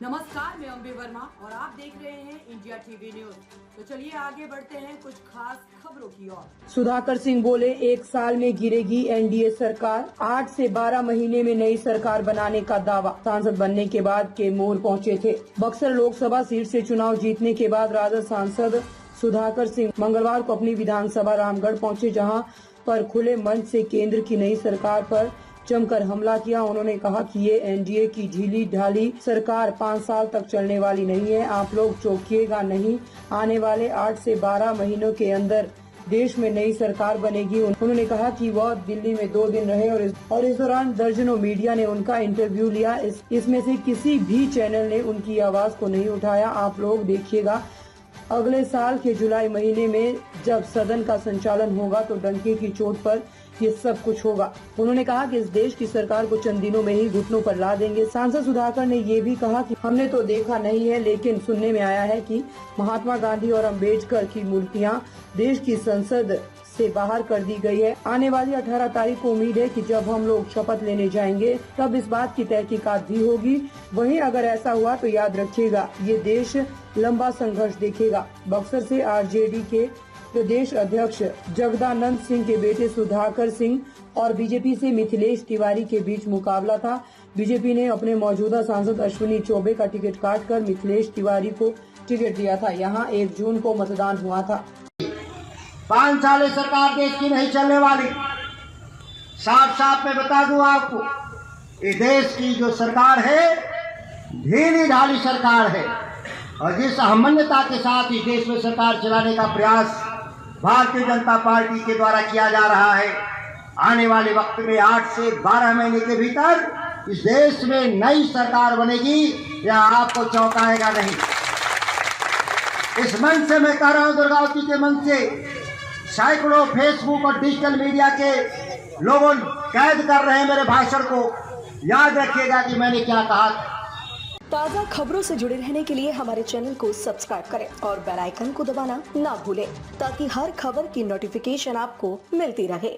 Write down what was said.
नमस्कार, मैं अम्बे वर्मा और आप देख रहे हैं इंडिया टीवी न्यूज। तो चलिए आगे बढ़ते हैं कुछ खास खबरों की ओर। सुधाकर सिंह बोले, 1 साल में गिरेगी एनडीए सरकार, 8 से 12 महीने में नई सरकार बनाने का दावा। सांसद बनने के बाद कैमूर पहुंचे थे। बक्सर लोकसभा सीट से चुनाव जीतने के बाद राजद सांसद सुधाकर सिंह मंगलवार को अपनी विधानसभा रामगढ़ पहुंचे, जहां पर खुले मंच से केंद्र की नई सरकार पर जमकर हमला किया। उन्होंने कहा कि ये एनडीए की ढीली ढाली सरकार 5 साल तक चलने वाली नहीं है। आप लोग चौंकिएगा नहीं, आने वाले 8 से 12 महीनों के अंदर देश में नई सरकार बनेगी। उन्होंने कहा कि वह दिल्ली में 2 दिन रहे और इस दौरान दर्जनों मीडिया ने उनका इंटरव्यू लिया। इसमें से किसी भी चैनल ने उनकी आवाज को नहीं उठाया। आप लोग देखिएगा, अगले साल के जुलाई महीने में जब सदन का संचालन होगा तो डंके की चोट पर ये सब कुछ होगा। उन्होंने कहा कि इस देश की सरकार को चंद दिनों में ही घुटनों पर ला देंगे। सांसद सुधाकर ने ये भी कहा कि हमने तो देखा नहीं है, लेकिन सुनने में आया है कि महात्मा गांधी और अंबेडकर की मूर्तियां देश की संसद से बाहर कर दी गई है। आने वाली 18 तारीख को उम्मीद है कि जब हम लोग शपथ लेने जाएंगे तब इस बात की तहकीकात भी होगी। वहीं अगर ऐसा हुआ तो याद रखिएगा, ये देश लंबा संघर्ष देखेगा। बक्सर से आरजेडी के प्रदेश अध्यक्ष जगदानंद सिंह के बेटे सुधाकर सिंह और बीजेपी से मिथिलेश तिवारी के बीच मुकाबला था। बीजेपी ने अपने मौजूदा सांसद अश्विनी चौबे का टिकट काटकर मिथिलेश तिवारी को टिकट दिया था। यहां 1 जून को मतदान हुआ था। 5 साल सरकार देश की नहीं चलने वाली। साफ साफ मैं बता दूं आपको, ये देश की जो सरकार है ढीली ढाली सरकार है और जिस अहमन्यता के साथ इस देश में सरकार चलाने का प्रयास भारतीय जनता पार्टी के द्वारा किया जा रहा है, आने वाले वक्त में 8 से 12 महीने के भीतर इस देश में नई सरकार बनेगी। यह आपको चौंकाएगा नहीं। इस मंच से मैं कह रहा हूं, दुर्गावती के मंच से सैकड़ों फेसबुक और डिजिटल मीडिया के लोगों कैद कर रहे हैं मेरे भाषण को। याद रखिएगा कि मैंने क्या कहा था। ताज़ा खबरों से जुड़े रहने के लिए हमारे चैनल को सब्सक्राइब करें और बेल आइकन को दबाना ना भूलें, ताकि हर खबर की नोटिफिकेशन आपको मिलती रहे।